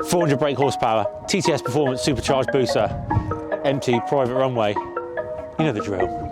400 brake horsepower, TTS Performance Supercharged Busa, empty private runway. You know the drill.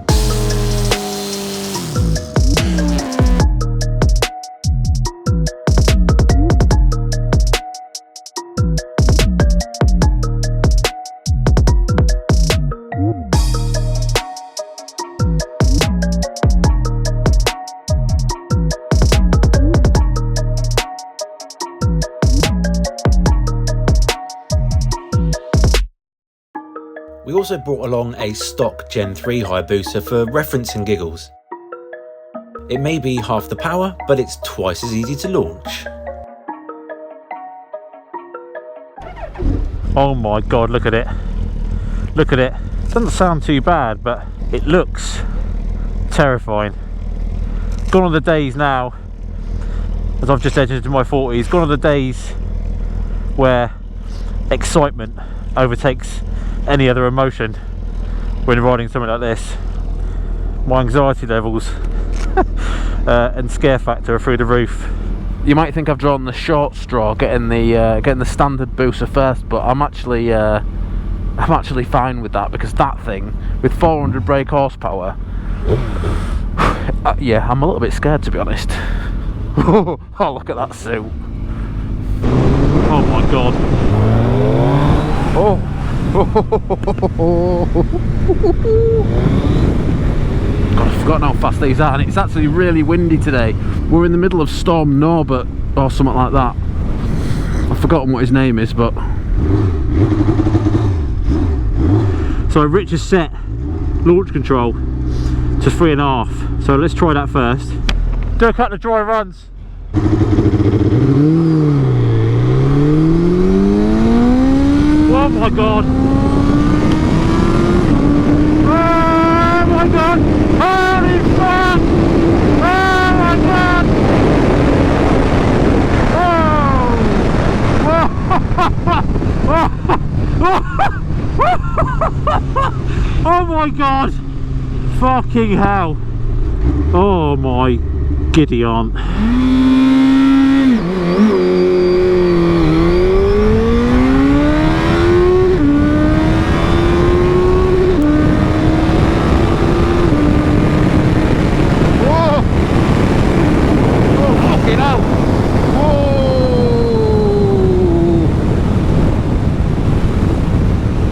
We also brought along a stock Gen 3 Hayabusa for reference and giggles. It may be half the power, but it's twice as easy to launch. Oh my god, look at it. Look at it. Doesn't sound too bad, but it looks terrifying. Gone are the days now, as I've just entered into my 40s, gone are the days where excitement overtakes any other emotion when riding something like this. My anxiety levels and scare factor are through the roof. You might think I've drawn the short straw, getting the standard Busa first, but I'm actually fine with that, because that thing with 400 brake horsepower, yeah, I'm a little bit scared, to be honest. Oh, look at that suit! Oh my god! Oh. God, I've forgotten how fast these are, and it's actually really windy today. We're in the middle of Storm Norbert or something like that. I've forgotten what his name is, but so Rich has set launch control to 3.5, so let's try that first. Do a couple of dry runs. Oh my god! Oh my god! Holy fuck! Oh my god! Oh! Oh my god! Fucking hell! Oh my giddy aunt!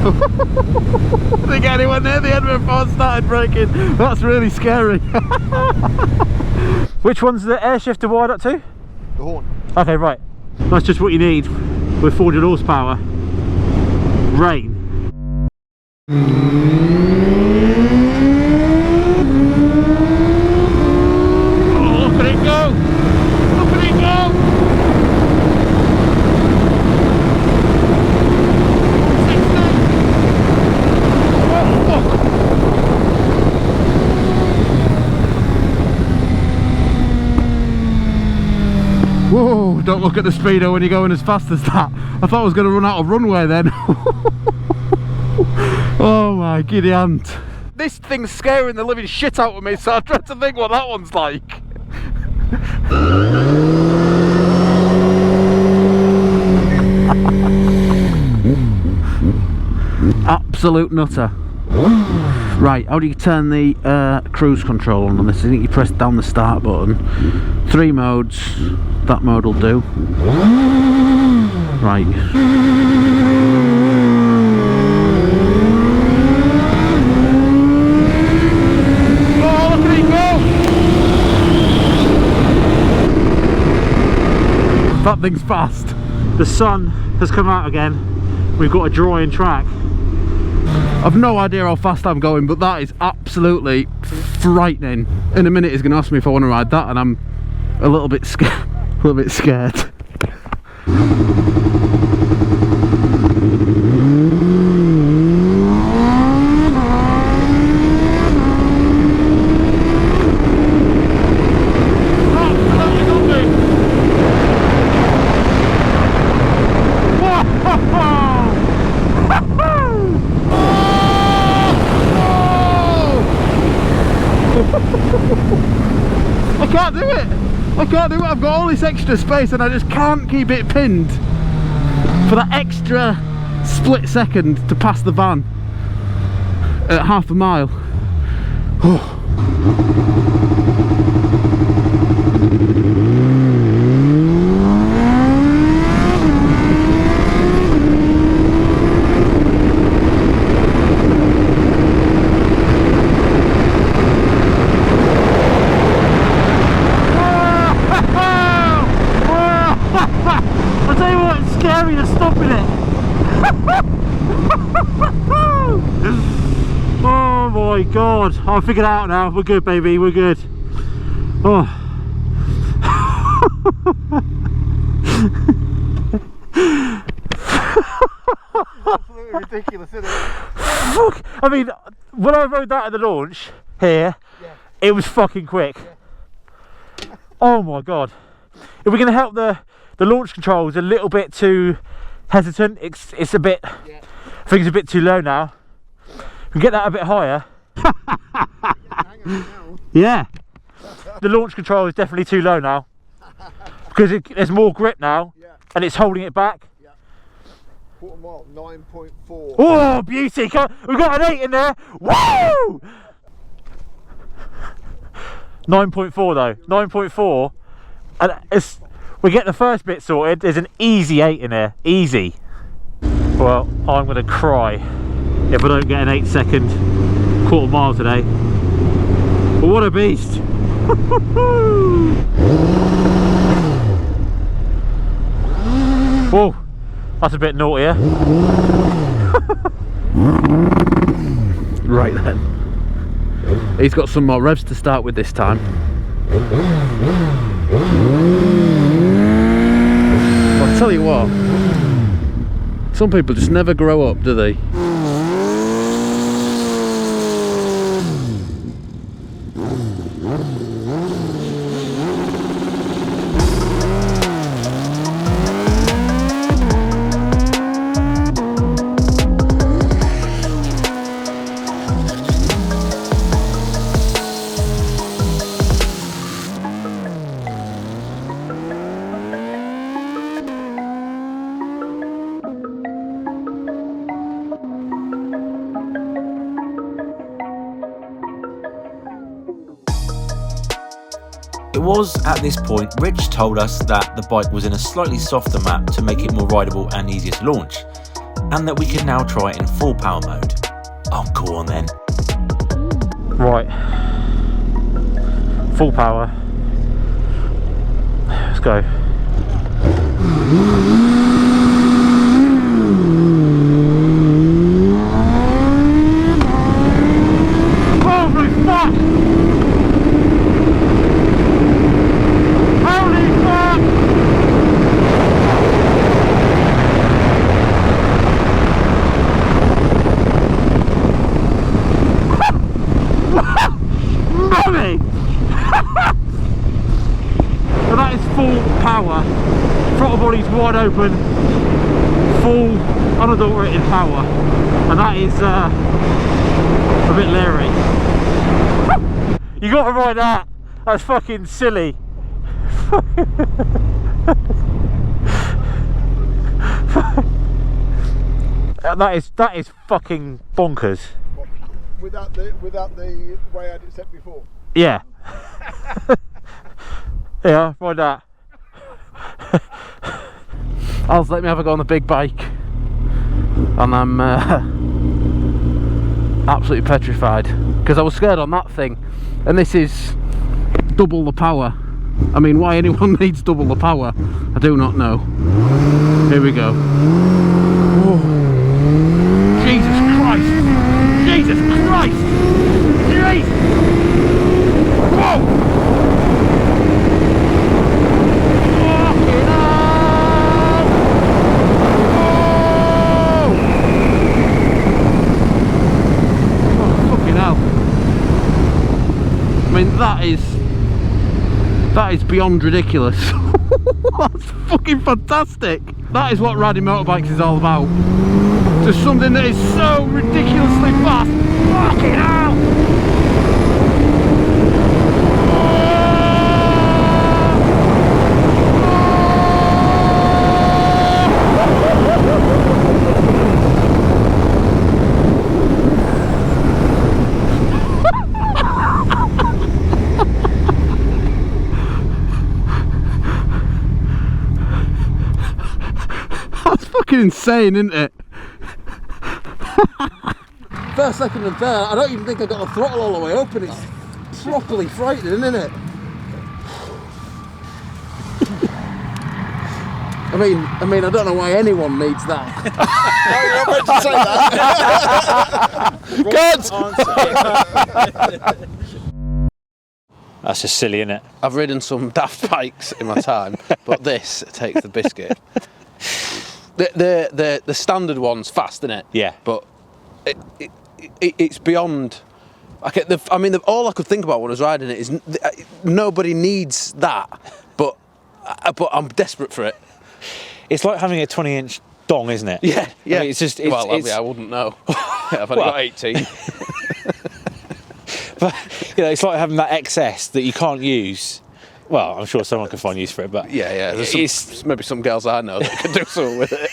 I think anyone near the end before it started braking. That's really scary. Which one's the air shifter wired up to? The horn. Okay, right. That's just what you need with 400 horsepower. Rain. Oh, look at it go! Look at it go! Whoa, don't look at the speedo when you're going as fast as that. I thought I was going to run out of runway then. Oh my giddy aunt. This thing's scaring the living shit out of me, so I tried to think what that one's like. Absolute nutter. Right, how do you turn the cruise control on this? I think you press down the start button. 3 modes, that mode will do. Right. Oh, look at it go! That thing's fast. The sun has come out again. We've got a drying track. I've no idea how fast I'm going, but that is absolutely frightening. In a minute he's going to ask me if I want to ride that, and I'm a little bit scared. A little bit scared. I can't do it! I can't do it. I've got all this extra space and I just can't keep it pinned for that extra split second to pass the van at half a mile. Oh. I'll tell you what, it's scary to stopping it. Oh my god, I figured it out now. We're good, baby, we're good. Oh. Absolutely ridiculous, isn't it? Fuck. I mean, when I rode that at the launch here, Yeah. it was fucking quick. Yeah. Oh my god. If we're going to help the launch controls a little bit too hesitant, it's a bit, Yeah. I think it's a bit too low now. We can get that a bit higher. Hang on now. Yeah. The launch control is definitely too low now. Because there's more grip now, Yeah. and it's holding it back. Quarter mile, 9.4. Oh, beauty! We've got an 8 in there. Woo! 9.4 though. 9.4, and we get the first bit sorted. There's an easy 8 in there. Easy. Well, I'm gonna cry if I don't get an 8-second quarter mile today. But what a beast! Whoa, that's a bit naughtier. Right then. He's got some more revs to start with this time. I'll tell you what, some people just never grow up, do they? It was at this point Rich told us that the bike was in a slightly softer map to make it more rideable and easier to launch, and that we can now try it in full power mode. Oh, go on then. Right, full power. Let's go. Holy fuck! Holy fuck! Mommy! So that is full power. Throttle body's wide open, full unadulterated power, and that is a bit leery. You gotta ride that. That's fucking silly. that is fucking bonkers. Without the way I had it set before. Yeah. Yeah, ride that. Al's let me have a go on the big bike, and I'm absolutely petrified because I was scared on that thing, and this is double the power. I mean, why anyone needs double the power, I do not know. Here we go. Oh. Jesus Christ! Jesus Christ! Jesus! Whoa! Fucking hell! Oh, fucking hell! I mean, that is beyond ridiculous. That's fucking fantastic. That is what riding motorbikes is all about. Just something that is so ridiculously fast. Fucking hell! fucking insane, isn't it? First, second and third, I don't even think I got the throttle all the way open. It's properly frightening, isn't it? I mean, I don't know why anyone needs that. You're not meant to say that. God! That's just silly, isn't it? I've ridden some daft bikes in my time, but this takes the biscuit. The standard one's fast, isn't it? Yeah. But it's beyond. I mean, all I could think about when I was riding it is nobody needs that, but I'm desperate for it. It's like having a 20-inch dong, isn't it? Yeah, yeah. I mean, it's just. I wouldn't know. I've only got 18. But it's like having that XS that you can't use. Well, I'm sure someone can find use for it, but Yeah. There's maybe some girls I know that can do something with it.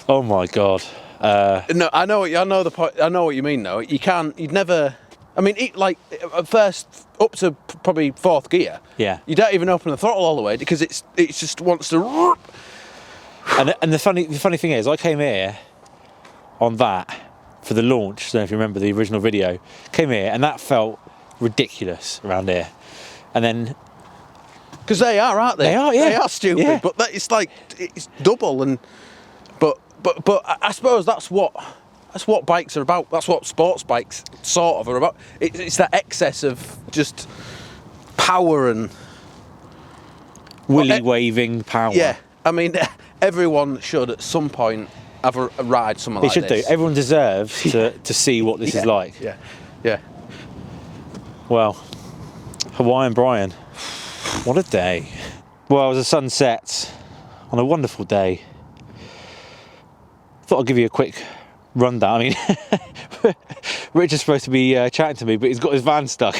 Oh my god. No, I know the point. I know what you mean. Though you'd never. I mean, at first up to probably fourth gear. Yeah. You don't even open the throttle all the way because it just wants to. And the funny thing is, I came here on that for the launch. I don't know if you remember the original video. Came here and that felt ridiculous around here, and then because they are, aren't they? They are, yeah. They are stupid, Yeah. but it's like it's double and. But I suppose that's what bikes are about. That's what sports bikes sort of are about. It's that excess of just power and willy waving power. Yeah, I mean, everyone should at some point have a ride something like They this. should do. Everyone deserves to see what this is like. Yeah. Well, Hawaiian Brian, what a day. Well, as the sun sets on a wonderful day, thought I'd give you a quick rundown. I mean, Rich is supposed to be chatting to me, but he's got his van stuck.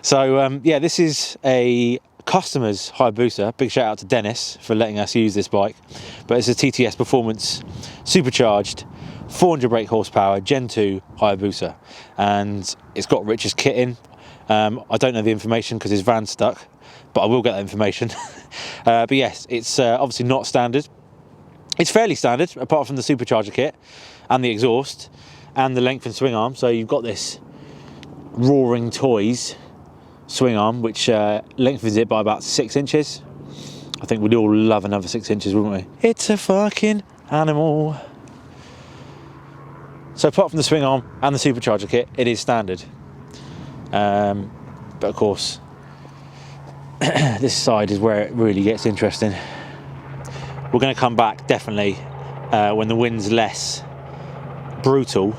So, yeah, this is a customer's Hayabusa. Big shout out to Dennis for letting us use this bike. But it's a TTS Performance supercharged 400 brake horsepower Gen 2 Hayabusa. And it's got Rich's kit in. I don't know the information because his van's stuck, but I will get that information. But yes, it's obviously not standard. It's fairly standard, apart from the supercharger kit and the exhaust and the lengthened swing arm. So you've got this Roaring Toys swing arm, which lengthens it by about 6 inches. I think we'd all love another 6 inches, wouldn't we? It's a fucking animal. So apart from the swing arm and the supercharger kit, it is standard. But of course, this side is where it really gets interesting. We're going to come back definitely when the wind's less brutal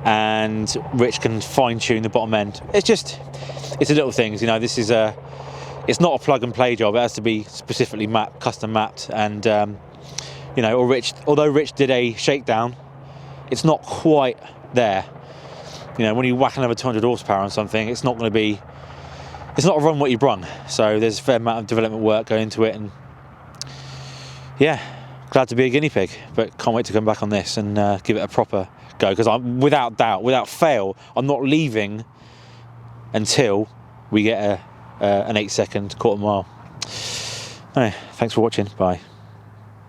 and Rich can fine-tune the bottom end. It's a little things, this is it's not a plug and play job. It has to be specifically mapped, custom mapped, and although Rich did a shakedown, it's not quite there. When you whack another 200 horsepower on something, it's not a run what you brung. So there's a fair amount of development work going into it, and yeah, glad to be a guinea pig, but can't wait to come back on this and give it a proper go, because I'm without doubt, without fail, I'm not leaving until we get an 8-second quarter mile. Anyway, thanks for watching. Bye.